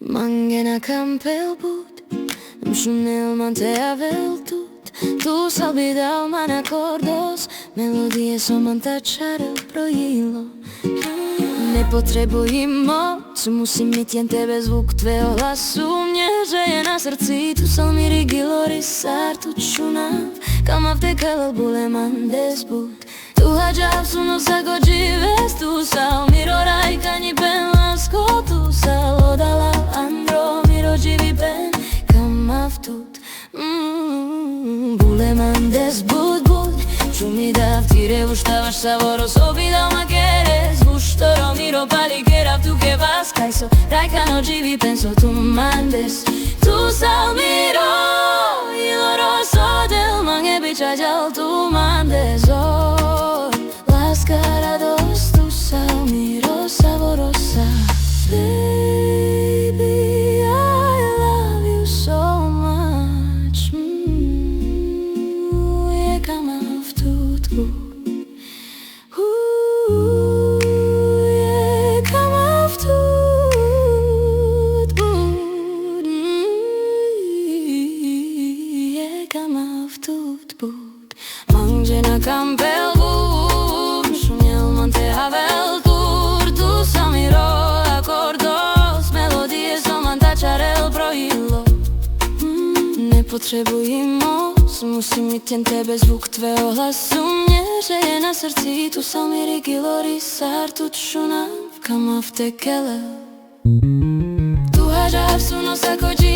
Mange nakam pelbut, mshunel man te avel tut. Tu salvidal man acordos, melodije som man tačaril projilo. Ne potrebujem moc, musím mít jen tebe, zvuk tvého hlasu mě hřeje na srdci. Tu salmi rigilo risar tu čunav, kam avtekal bule man desbut. Tu hajav suno sago jives, tu salmi rorai kani ben lasko, tu sal odala andro miro jivi ben kam avtut. Bule man desbut but, čumi dav tire uštavaš savoro sobida ma quieres. Gusto miro pali que era tu que vas caiso, raika no jivi penso tu mandes. Tu sal miro y lo roso del mange bichajal tu mandes. Oh, las carados tu sal miro saborosa. Baby, I love you so much. Je kam v tutku. Mange nakam pelbut, mshunel man te avel tur. Tu samiro acordos, melodije som man tačarel projilo. Ne potrebujem moc, musím mít jen tebe, zvuk tvého hlasu mě hřeje na srdci. Tu salmi rigilo risar tu čunav, kam avtekele. Tu hajav suno sakoji